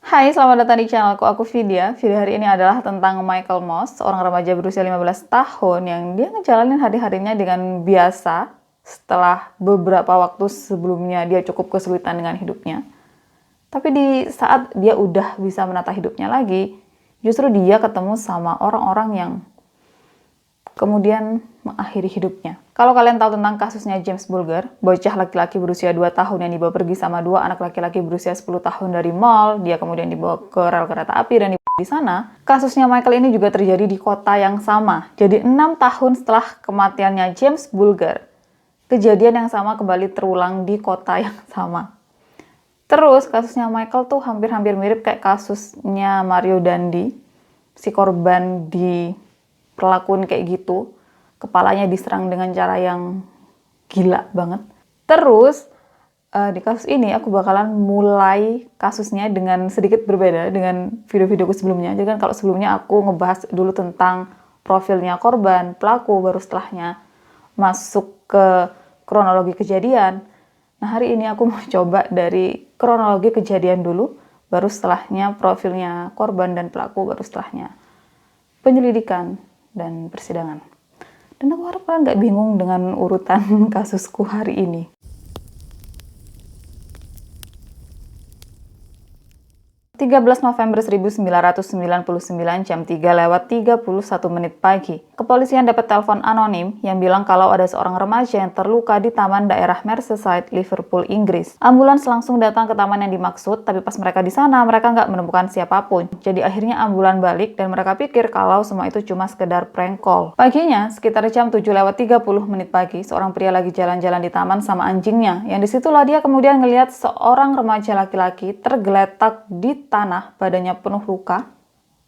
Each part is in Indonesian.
Hai, selamat datang di channelku. Aku Vidya. Video hari ini adalah tentang Michael Moss, seorang remaja berusia 15 tahun yang dia ngejalanin hari-harinya dengan biasa setelah beberapa waktu sebelumnya dia cukup kesulitan dengan hidupnya. Tapi di saat dia udah bisa menata hidupnya lagi, justru dia ketemu sama orang-orang yang kemudian mengakhiri hidupnya. Kalau kalian tahu tentang kasusnya James Bulger, bocah laki-laki berusia 2 tahun yang dibawa pergi sama dua anak laki-laki berusia 10 tahun dari mall, dia kemudian dibawa ke rel kereta api dan di sana, kasusnya Michael ini juga terjadi di kota yang sama. Jadi 6 tahun setelah kematiannya James Bulger, kejadian yang sama kembali terulang di kota yang sama. Terus kasusnya Michael tuh hampir-hampir mirip kayak kasusnya Mario Dandi, si korban diperlakuin kayak gitu, kepalanya diserang dengan cara yang gila banget. Terus di kasus ini aku bakalan mulai kasusnya dengan sedikit berbeda dengan video-videoku sebelumnya. Jadi kan kalau sebelumnya aku ngebahas dulu tentang profilnya korban, pelaku, baru setelahnya masuk ke kronologi kejadian. Nah hari ini aku mau coba dari kronologi kejadian dulu, baru setelahnya profilnya korban dan pelaku, baru setelahnya penyelidikan dan persidangan. Dan aku harap kalian nggak bingung dengan urutan kasusku hari ini. 13 November 1999 jam 3:31 pagi. Kepolisian dapat telepon anonim yang bilang kalau ada seorang remaja yang terluka di taman daerah Merseyside, Liverpool, Inggris. Ambulans langsung datang ke taman yang dimaksud, tapi pas mereka di sana, mereka nggak menemukan siapapun. Jadi akhirnya ambulan balik dan mereka pikir kalau semua itu cuma sekedar prank call. Paginya, sekitar jam 7:30 pagi, seorang pria lagi jalan-jalan di taman sama anjingnya. Yang disitulah dia kemudian ngelihat seorang remaja laki-laki tergeletak di tanah, badannya penuh luka,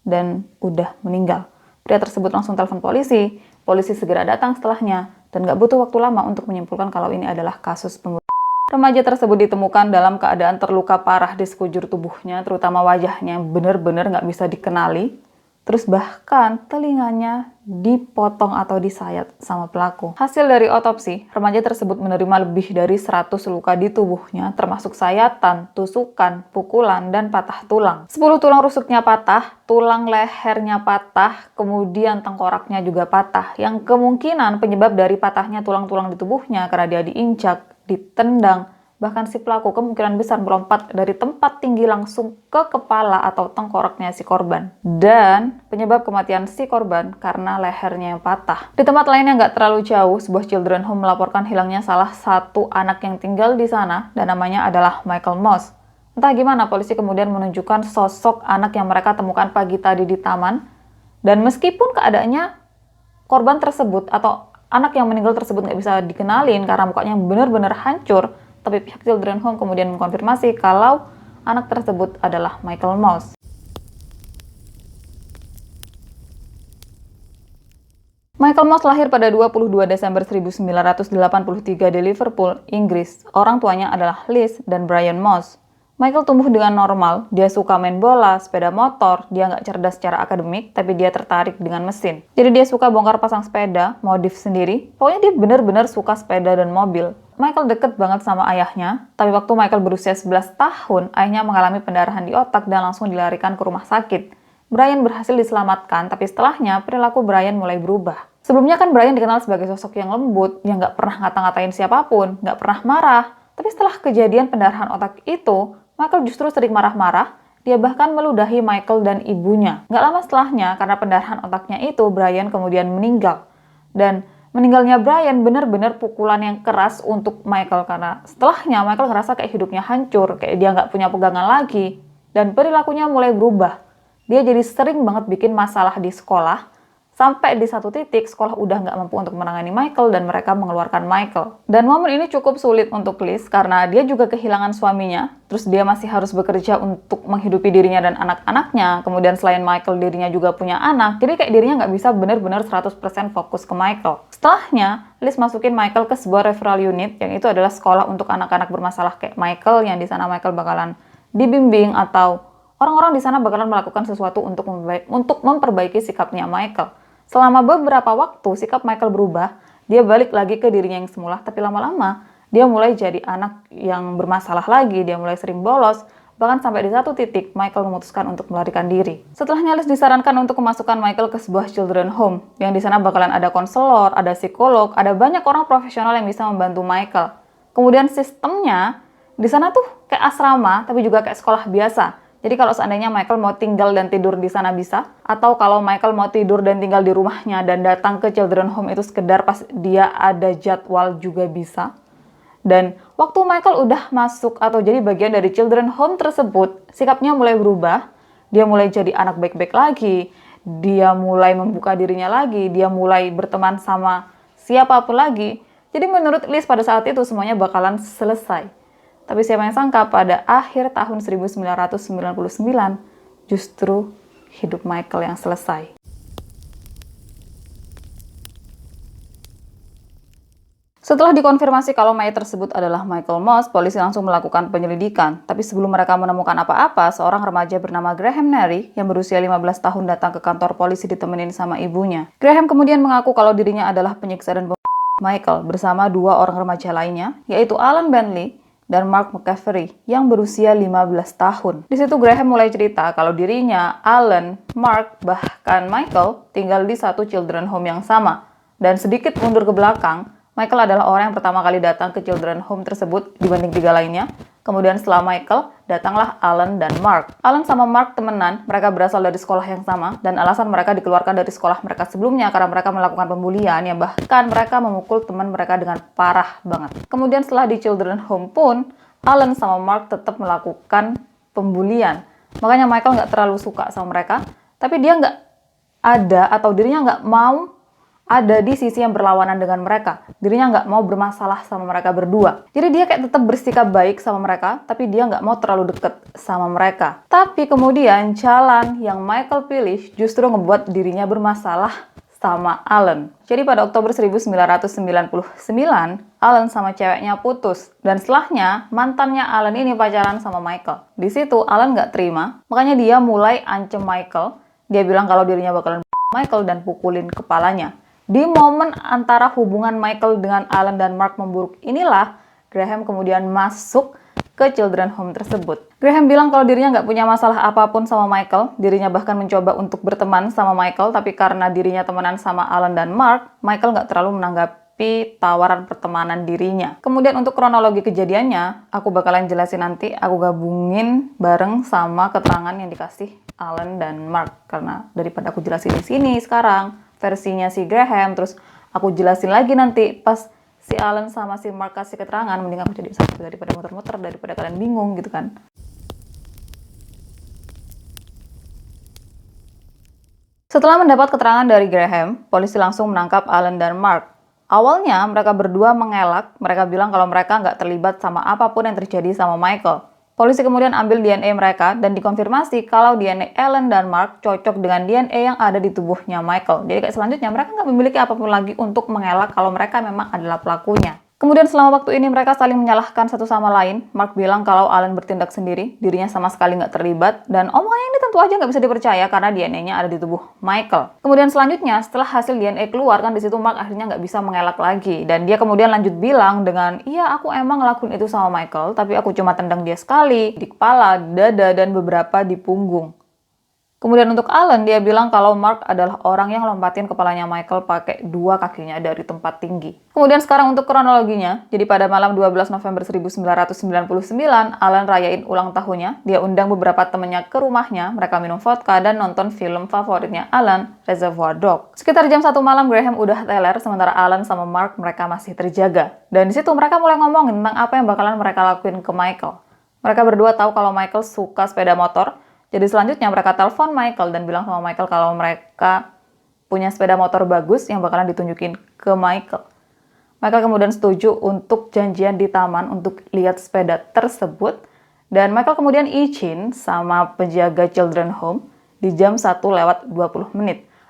dan udah meninggal. Pria tersebut langsung telepon polisi. Polisi segera datang setelahnya, dan gak butuh waktu lama untuk menyimpulkan kalau ini adalah kasus pembunuhan. Remaja tersebut ditemukan dalam keadaan terluka parah di sekujur tubuhnya, terutama wajahnya bener-bener gak bisa dikenali. Terus bahkan telinganya dipotong atau disayat sama pelaku. Hasil dari otopsi, remaja tersebut menerima lebih dari 100 luka di tubuhnya, termasuk sayatan, tusukan, pukulan, dan patah tulang. 10 tulang rusuknya patah, tulang lehernya patah, kemudian tengkoraknya juga patah. Yang kemungkinan penyebab dari patahnya tulang-tulang di tubuhnya karena dia diinjak, ditendang, bahkan si pelaku kemungkinan besar melompat dari tempat tinggi langsung ke kepala atau tengkoraknya si korban. Dan penyebab kematian si korban karena lehernya yang patah. Di tempat lain yang nggak terlalu jauh, sebuah children home melaporkan hilangnya salah satu anak yang tinggal di sana dan namanya adalah Michael Moss. Entah gimana polisi kemudian menunjukkan sosok anak yang mereka temukan pagi tadi di taman. Dan meskipun keadaannya korban tersebut atau anak yang meninggal tersebut nggak bisa dikenalin karena mukanya benar-benar hancur, tapi pihak children home kemudian mengkonfirmasi kalau anak tersebut adalah Michael Moss. Michael Moss lahir pada 22 Desember 1983 di Liverpool, Inggris. Orang tuanya adalah Liz dan Brian Moss. Michael tumbuh dengan normal, dia suka main bola, sepeda motor, dia nggak cerdas secara akademik, tapi dia tertarik dengan mesin. Jadi dia suka bongkar pasang sepeda, modif sendiri, pokoknya dia benar-benar suka sepeda dan mobil. Michael deket banget sama ayahnya, tapi waktu Michael berusia 11 tahun, ayahnya mengalami pendarahan di otak dan langsung dilarikan ke rumah sakit. Brian berhasil diselamatkan, tapi setelahnya perilaku Brian mulai berubah. Sebelumnya kan Brian dikenal sebagai sosok yang lembut, yang nggak pernah ngata-ngatain siapapun, nggak pernah marah. Tapi setelah kejadian pendarahan otak itu, Michael justru sering marah-marah, dia bahkan meludahi Michael dan ibunya. Nggak lama setelahnya, karena pendarahan otaknya itu, Brian kemudian meninggal. Dan meninggalnya Brian benar-benar pukulan yang keras untuk Michael, karena setelahnya Michael ngerasa kayak hidupnya hancur, kayak dia nggak punya pegangan lagi, dan perilakunya mulai berubah. Dia jadi sering banget bikin masalah di sekolah, sampai di satu titik sekolah udah nggak mampu untuk menangani Michael dan mereka mengeluarkan Michael. Dan momen ini cukup sulit untuk Liz karena dia juga kehilangan suaminya, terus dia masih harus bekerja untuk menghidupi dirinya dan anak-anaknya. Kemudian selain Michael, dirinya juga punya anak, jadi kayak dirinya nggak bisa benar-benar 100% fokus ke Michael. Setelahnya, Liz masukin Michael ke sebuah referral unit, yang itu adalah sekolah untuk anak-anak bermasalah kayak Michael, yang di sana Michael bakalan dibimbing atau orang-orang di sana bakalan melakukan sesuatu untuk memperbaiki sikapnya Michael. Selama beberapa waktu, sikap Michael berubah, dia balik lagi ke dirinya yang semula, tapi lama-lama dia mulai jadi anak yang bermasalah lagi, dia mulai sering bolos, Bahkan sampai di satu titik, Michael memutuskan untuk melarikan diri. Setelah nyaris disarankan untuk memasukkan Michael ke sebuah children home, yang di sana bakalan ada konselor, ada psikolog, ada banyak orang profesional yang bisa membantu Michael. Kemudian sistemnya, di sana tuh kayak asrama, tapi juga kayak sekolah biasa. Jadi kalau seandainya Michael mau tinggal dan tidur di sana bisa, atau kalau Michael mau tidur dan tinggal di rumahnya dan datang ke children home itu sekedar pas dia ada jadwal juga bisa. Dan waktu Michael udah masuk atau jadi bagian dari children home tersebut, sikapnya mulai berubah, dia mulai jadi anak baik-baik lagi, dia mulai membuka dirinya lagi, dia mulai berteman sama siapapun lagi. Jadi menurut Liz pada saat itu semuanya bakalan selesai. Tapi siapa yang sangka pada akhir tahun 1999, justru hidup Michael yang selesai. Setelah dikonfirmasi kalau mayat tersebut adalah Michael Moss, polisi langsung melakukan penyelidikan. Tapi sebelum mereka menemukan apa-apa, seorang remaja bernama Graham Neary yang berusia 15 tahun datang ke kantor polisi ditemenin sama ibunya. Graham kemudian mengaku kalau dirinya adalah penyiksa dan Michael bersama dua orang remaja lainnya, yaitu Alan Bentley dan Mark McCaffrey yang berusia 15 tahun. Di situ Graham mulai cerita kalau dirinya, Alan, Mark, bahkan Michael tinggal di satu children home yang sama. Dan sedikit mundur ke belakang, Michael adalah orang yang pertama kali datang ke children home tersebut dibanding tiga lainnya. Kemudian setelah Michael, datanglah Alan dan Mark. Alan sama Mark temenan, mereka berasal dari sekolah yang sama, dan alasan mereka dikeluarkan dari sekolah mereka sebelumnya karena mereka melakukan pembulian, yang bahkan mereka memukul teman mereka dengan parah banget. Kemudian setelah di children home pun, Alan sama Mark tetap melakukan pembulian. Makanya Michael nggak terlalu suka sama mereka, tapi dia nggak ada atau dirinya nggak mau ada di sisi yang berlawanan dengan mereka. Dirinya nggak mau bermasalah sama mereka berdua. Jadi dia kayak tetap bersikap baik sama mereka, tapi dia nggak mau terlalu deket sama mereka. Tapi kemudian jalan yang Michael pilih justru ngebuat dirinya bermasalah sama Alan. Jadi pada Oktober 1999, Alan sama ceweknya putus. Dan setelahnya, mantannya Alan ini pacaran sama Michael. Di situ Alan nggak terima, makanya dia mulai ancam Michael. Dia bilang kalau dirinya bakalan Michael dan pukulin kepalanya. Di momen antara hubungan Michael dengan Alan dan Mark memburuk inilah, Graham kemudian masuk ke children home tersebut. Graham bilang kalau dirinya nggak punya masalah apapun sama Michael, dirinya bahkan mencoba untuk berteman sama Michael, tapi karena dirinya temenan sama Alan dan Mark, Michael nggak terlalu menanggapi tawaran pertemanan dirinya. Kemudian untuk kronologi kejadiannya, aku bakalan jelasin nanti, aku gabungin bareng sama keterangan yang dikasih Alan dan Mark, karena daripada aku jelasin di sini sekarang, versinya si Graham, terus aku jelasin lagi nanti pas si Alan sama si Mark kasih keterangan, mending aku jadi satu daripada muter-muter, daripada kalian bingung gitu kan. Setelah mendapat keterangan dari Graham, polisi langsung menangkap Alan dan Mark. Awalnya mereka berdua mengelak, mereka bilang kalau mereka nggak terlibat sama apapun yang terjadi sama Michael. Polisi kemudian ambil DNA mereka dan dikonfirmasi kalau DNA Alan dan Mark cocok dengan DNA yang ada di tubuhnya Michael. Jadi kayak selanjutnya mereka nggak memiliki apapun lagi untuk mengelak kalau mereka memang adalah pelakunya. Kemudian selama waktu ini mereka saling menyalahkan satu sama lain. Mark bilang kalau Alan bertindak sendiri, dirinya sama sekali nggak terlibat, dan omongannya ini tentu aja nggak bisa dipercaya karena DNA-nya ada di tubuh Michael. Kemudian selanjutnya, setelah hasil DNA keluar kan di situ Mark akhirnya nggak bisa mengelak lagi, dan dia kemudian lanjut bilang dengan, iya aku emang ngelakuin itu sama Michael, tapi aku cuma tendang dia sekali, di kepala, dada, dan beberapa di punggung. Kemudian untuk Alan, dia bilang kalau Mark adalah orang yang lompatin kepalanya Michael pakai dua kakinya dari tempat tinggi. Kemudian sekarang untuk kronologinya, jadi pada malam 12 November 1999, Alan rayain ulang tahunnya. Dia undang beberapa temennya ke rumahnya, mereka minum vodka dan nonton film favoritnya Alan, Reservoir Dogs. Sekitar jam 1 malam Graham udah teler, sementara Alan sama Mark mereka masih terjaga. Dan di situ mereka mulai ngomongin tentang apa yang bakalan mereka lakuin ke Michael. Mereka berdua tahu kalau Michael suka sepeda motor. Jadi selanjutnya mereka telepon Michael dan bilang sama Michael kalau mereka punya sepeda motor bagus yang bakalan ditunjukin ke Michael. Michael kemudian setuju untuk janjian di taman untuk lihat sepeda tersebut. Dan Michael kemudian izin sama penjaga children home di jam 1:20.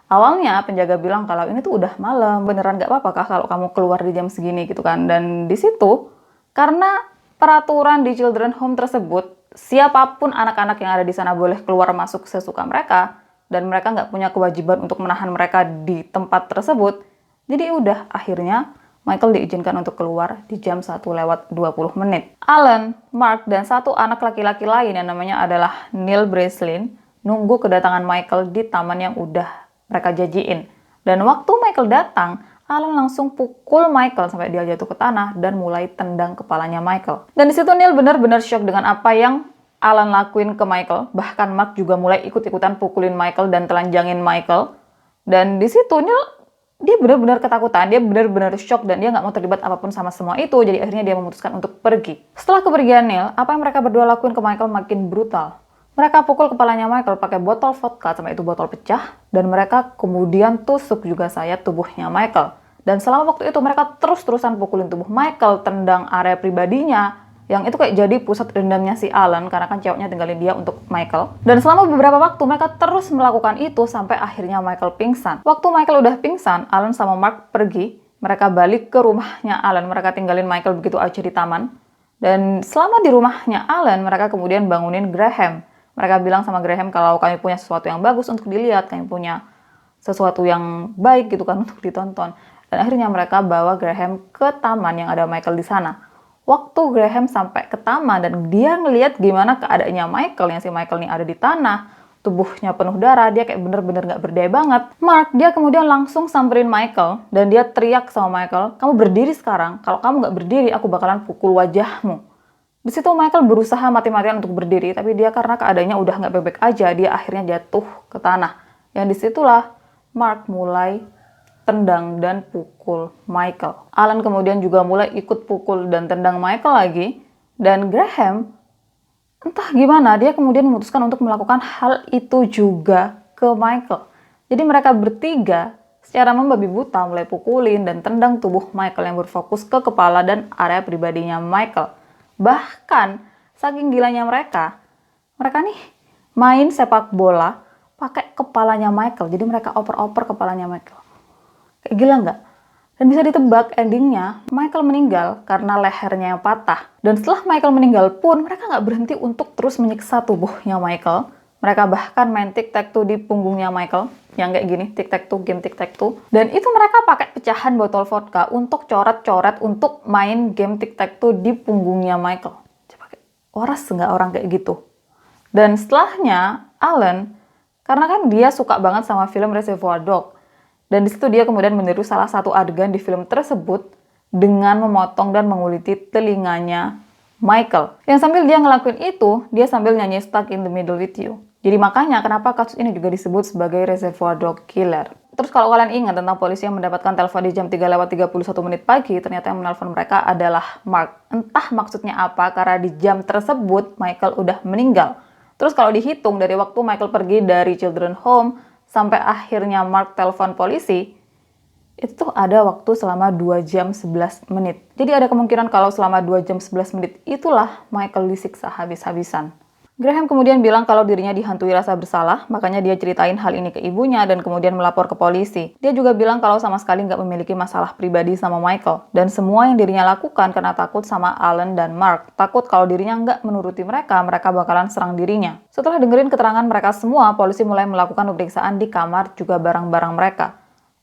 Awalnya penjaga bilang kalau ini tuh udah malam, beneran gak apa-apa kah kalau kamu keluar di jam segini gitu kan. Dan di situ, karena peraturan di children home tersebut, siapapun anak-anak yang ada di sana boleh keluar masuk sesuka mereka, dan mereka nggak punya kewajiban untuk menahan mereka di tempat tersebut. Jadi udah akhirnya Michael diizinkan untuk keluar di jam 1:20. Alan, Mark, dan satu anak laki-laki lain yang namanya adalah Neil Breslin nunggu kedatangan Michael di taman yang udah mereka janjiin. Dan waktu Michael datang, Alan langsung pukul Michael sampai dia jatuh ke tanah dan mulai tendang kepalanya Michael. Dan di situ Neil benar-benar shock dengan apa yang Alan lakuin ke Michael. Bahkan Mark juga mulai ikut-ikutan pukulin Michael dan telanjangin Michael. Dan di situ Neil dia benar-benar ketakutan, dia benar-benar shock dan dia nggak mau terlibat apapun sama semua itu. Jadi akhirnya dia memutuskan untuk pergi. Setelah kepergian Neil, apa yang mereka berdua lakuin ke Michael makin brutal. Mereka pukul kepalanya Michael pakai botol vodka sampai itu botol pecah. Dan mereka kemudian tusuk juga sayat tubuhnya Michael. Dan selama waktu itu mereka terus-terusan pukulin tubuh Michael, tendang area pribadinya, yang itu kayak jadi pusat dendamnya si Alan, karena kan ceweknya tinggalin dia untuk Michael. Dan selama beberapa waktu mereka terus melakukan itu sampai akhirnya Michael pingsan. Waktu Michael udah pingsan, Alan sama Mark pergi. Mereka balik ke rumahnya Alan, mereka tinggalin Michael begitu aja di taman. Dan selama di rumahnya Alan, mereka kemudian bangunin Graham. Mereka bilang sama Graham kalau kami punya sesuatu yang bagus untuk dilihat, kami punya sesuatu yang baik gitu kan untuk ditonton. Dan akhirnya mereka bawa Graham ke taman yang ada Michael di sana. Waktu Graham sampai ke taman dan dia ngelihat gimana keadaannya Michael, yang si Michael ini ada di tanah, tubuhnya penuh darah, dia kayak bener-bener gak berdaya banget. Mark, dia kemudian langsung samperin Michael dan dia teriak sama Michael, kamu berdiri sekarang, kalau kamu gak berdiri aku bakalan pukul wajahmu. Di situ Michael berusaha mati-matian untuk berdiri, tapi dia karena keadaannya udah gak baik-baik aja, dia akhirnya jatuh ke tanah. Yang disitulah Mark mulai tendang dan pukul Michael. Alan kemudian juga mulai ikut pukul dan tendang Michael lagi. Dan Graham, entah gimana, dia kemudian memutuskan untuk melakukan hal itu juga ke Michael. Jadi mereka bertiga secara membabi buta mulai pukulin dan tendang tubuh Michael yang berfokus ke kepala dan area pribadinya Michael. Bahkan, saking gilanya mereka nih main sepak bola pakai kepalanya Michael. Jadi mereka oper-oper kepalanya Michael. Kayak gila nggak? Dan bisa ditebak endingnya, Michael meninggal karena lehernya yang patah. Dan setelah Michael meninggal pun, mereka nggak berhenti untuk terus menyiksa tubuhnya Michael. Mereka bahkan main tic-tac-toe di punggungnya Michael. Yang kayak gini, tic-tac-toe, game tic-tac-toe. Dan itu mereka pakai pecahan botol vodka untuk coret-coret untuk main game tic-tac-toe di punggungnya Michael. Coba kayak, waras nggak orang kayak gitu? Dan setelahnya, Alan, karena kan dia suka banget sama film Reservoir Dogs. Dan di situ dia kemudian meniru salah satu adegan di film tersebut dengan memotong dan menguliti telinganya Michael. Yang sambil dia ngelakuin itu, dia sambil nyanyi Stuck in the Middle with You. Jadi makanya kenapa kasus ini juga disebut sebagai Reservoir Dogs Killer. Terus kalau kalian ingat tentang polisi yang mendapatkan telepon di jam 3:31 pagi, ternyata yang menelpon mereka adalah Mark. Entah maksudnya apa, karena di jam tersebut Michael udah meninggal. Terus kalau dihitung dari waktu Michael pergi dari Children's Home sampai akhirnya Mark telepon polisi, itu tuh ada waktu selama 2 jam 11 menit. Jadi ada kemungkinan kalau selama 2 jam 11 menit itulah Michael disiksa habis-habisan. Graham kemudian bilang kalau dirinya dihantui rasa bersalah, makanya dia ceritain hal ini ke ibunya dan kemudian melapor ke polisi. Dia juga bilang kalau sama sekali nggak memiliki masalah pribadi sama Michael. Dan semua yang dirinya lakukan karena takut sama Alan dan Mark. Takut kalau dirinya nggak menuruti mereka bakalan serang dirinya. Setelah dengerin keterangan mereka semua, polisi mulai melakukan pemeriksaan di kamar juga barang-barang mereka.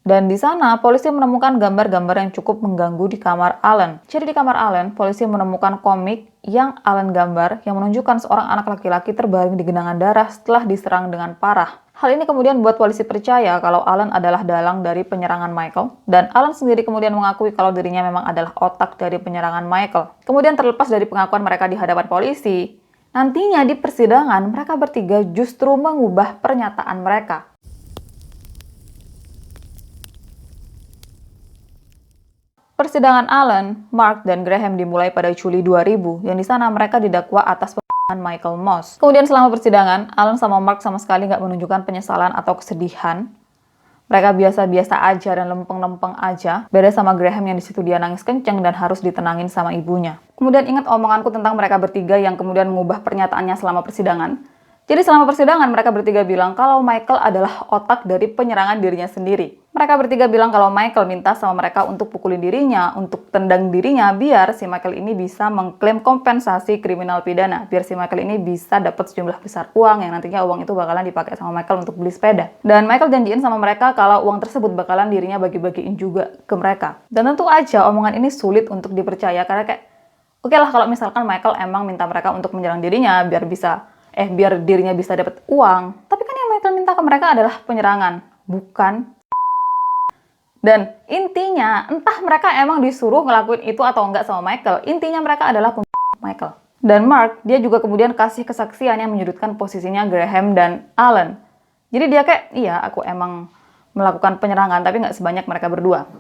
Dan di sana, polisi menemukan gambar-gambar yang cukup mengganggu di kamar Alan. Jadi di kamar Alan, polisi menemukan komik yang Alan gambar yang menunjukkan seorang anak laki-laki terbaring di genangan darah setelah diserang dengan parah. Hal ini kemudian buat polisi percaya kalau Alan adalah dalang dari penyerangan Michael. Dan Alan sendiri kemudian mengakui kalau dirinya memang adalah otak dari penyerangan Michael. Kemudian terlepas dari pengakuan mereka di hadapan polisi, nantinya di persidangan mereka bertiga justru mengubah pernyataan mereka. Persidangan Alan, Mark, dan Graham dimulai pada Juli 2000, yang di sana mereka didakwa atas pembunuhan Michael Moss. Kemudian selama persidangan, Alan sama Mark sama sekali nggak menunjukkan penyesalan atau kesedihan. Mereka biasa-biasa aja dan lempeng-lempeng aja. Beda sama Graham yang di situ dia nangis kenceng dan harus ditenangin sama ibunya. Kemudian ingat omonganku tentang mereka bertiga yang kemudian mengubah pernyataannya selama persidangan. Jadi selama persidangan mereka bertiga bilang kalau Michael adalah otak dari penyerangan dirinya sendiri. Mereka bertiga bilang kalau Michael minta sama mereka untuk pukulin dirinya, untuk tendang dirinya biar si Michael ini bisa mengklaim kompensasi kriminal pidana. Biar si Michael ini bisa dapat sejumlah besar uang yang nantinya uang itu bakalan dipakai sama Michael untuk beli sepeda. Dan Michael janjiin sama mereka kalau uang tersebut bakalan dirinya bagi-bagiin juga ke mereka. Dan tentu aja omongan ini sulit untuk dipercaya karena kayak oke lah kalau misalkan Michael emang minta mereka untuk menyerang dirinya biar dirinya bisa dapat uang. Tapi kan yang Michael minta ke mereka adalah penyerangan, bukan. Dan intinya, entah mereka emang disuruh ngelakuin itu atau enggak sama Michael, intinya mereka adalah Michael. Dan Mark, dia juga kemudian kasih kesaksian yang menyudutkan posisinya Graham dan Alan. Jadi dia kayak, iya aku emang melakukan penyerangan, tapi nggak sebanyak mereka berdua.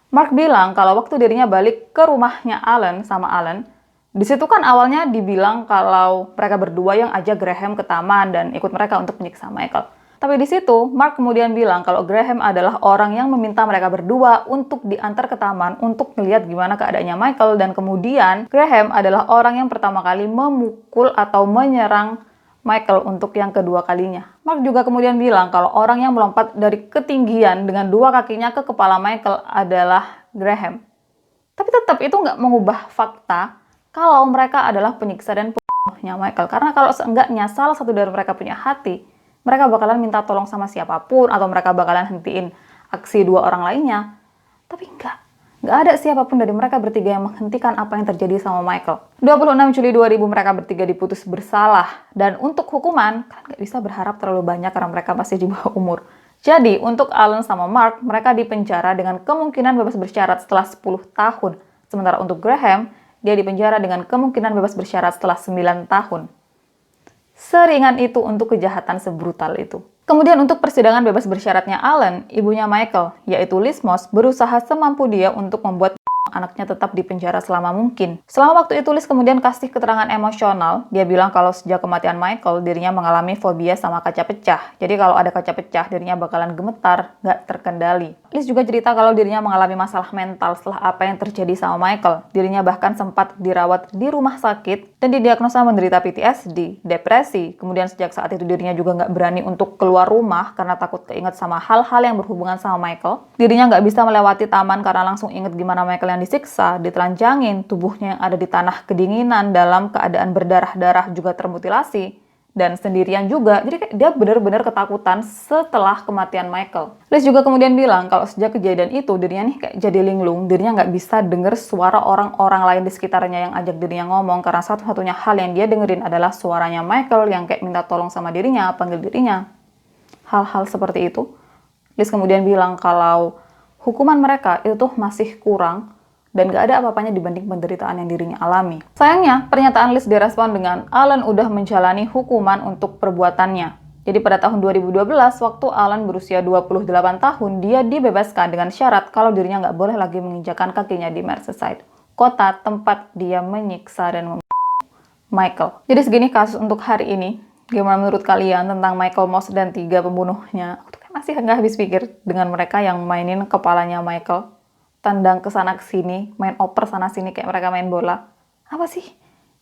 Mark bilang kalau waktu dirinya balik ke rumahnya Alan sama Alan, di situ kan awalnya dibilang kalau mereka berdua yang ajak Graham ke taman dan ikut mereka untuk menyiksa Michael. Tapi di situ, Mark kemudian bilang kalau Graham adalah orang yang meminta mereka berdua untuk diantar ke taman untuk melihat gimana keadaannya Michael, dan kemudian Graham adalah orang yang pertama kali memukul atau menyerang Michael untuk yang kedua kalinya. Mark juga kemudian bilang kalau orang yang melompat dari ketinggian dengan dua kakinya ke kepala Michael adalah Graham. Tapi tetap itu nggak mengubah fakta kalau mereka adalah penyiksa dan pembunuhnya Michael. Karena kalau seenggaknya salah satu dari mereka punya hati, mereka bakalan minta tolong sama siapapun, atau mereka bakalan hentiin aksi dua orang lainnya. Tapi nggak ada siapapun dari mereka bertiga yang menghentikan apa yang terjadi sama Michael. 26 Juli 2000 mereka bertiga diputus bersalah. Dan untuk hukuman, kalian nggak bisa berharap terlalu banyak karena mereka masih di bawah umur. Jadi untuk Alan sama Mark, mereka dipenjara dengan kemungkinan bebas bersyarat setelah 10 tahun. Sementara untuk Graham, dia dipenjara dengan kemungkinan bebas bersyarat setelah 9 tahun. Seringan itu untuk kejahatan sebrutal itu. Kemudian untuk persidangan bebas bersyaratnya Alan, ibunya Michael, yaitu Liz Moss, berusaha semampu dia untuk membuat anaknya tetap di penjara selama mungkin. Selama waktu itu Liz kemudian kasih keterangan emosional. Dia bilang kalau sejak kematian Michael, dirinya mengalami fobia sama kaca pecah. Jadi kalau ada kaca pecah, dirinya bakalan gemetar, gak terkendali. Liz juga cerita kalau dirinya mengalami masalah mental setelah apa yang terjadi sama Michael. Dirinya bahkan sempat dirawat di rumah sakit dan didiagnosa menderita PTSD, depresi. Kemudian sejak saat itu dirinya juga gak berani untuk keluar rumah karena takut keinget sama hal-hal yang berhubungan sama Michael. Dirinya gak bisa melewati taman karena langsung inget gimana Michael yang disiksa, ditelanjangin, tubuhnya yang ada di tanah kedinginan dalam keadaan berdarah-darah juga termutilasi, dan sendirian juga. Jadi dia benar-benar ketakutan setelah kematian Michael. Liz juga kemudian bilang kalau sejak kejadian itu dirinya nih kayak jadi linglung, dirinya nggak bisa denger suara orang-orang lain di sekitarnya yang ajak dirinya ngomong karena satu-satunya hal yang dia dengerin adalah suaranya Michael yang kayak minta tolong sama dirinya, panggil dirinya. Hal-hal seperti itu. Liz kemudian bilang kalau hukuman mereka itu tuh masih kurang dan gak ada apa-apanya dibanding penderitaan yang dirinya alami. Sayangnya, pernyataan Liz direspon dengan Alan udah menjalani hukuman untuk perbuatannya. Jadi pada tahun 2012, waktu Alan berusia 28 tahun, dia dibebaskan dengan syarat kalau dirinya nggak boleh lagi menginjakan kakinya di Merseyside, kota tempat dia menyiksa dan Michael. Jadi segini kasus untuk hari ini. Gimana menurut kalian tentang Michael Moss dan 3 pembunuhnya? Aku tuh masih nggak habis pikir dengan mereka yang mainin kepalanya Michael. Tendang ke sana ke sini, main oper sana sini kayak mereka main bola. Apa sih?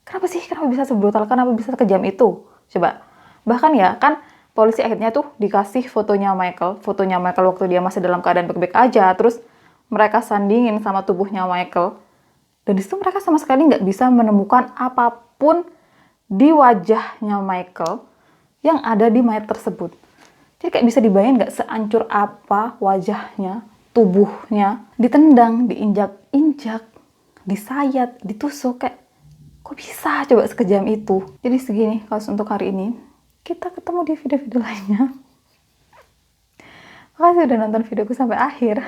Kenapa sih? Kenapa bisa sebrutal? Kenapa bisa sekejam itu? Coba. Bahkan ya, kan polisi akhirnya tuh dikasih fotonya Michael waktu dia masih dalam keadaan baik-baik aja. Terus mereka sandingin sama tubuhnya Michael. Dan disitu mereka sama sekali nggak bisa menemukan apapun di wajahnya Michael yang ada di mayat tersebut. Jadi kayak bisa dibayangin nggak seancur apa wajahnya, tubuhnya, ditendang, diinjak-injak, disayat, ditusuk, kayak kok bisa coba sekejam itu. Jadi segini kasus untuk hari ini. Kita ketemu di video-video lainnya. Makasih udah nonton videoku sampai akhir.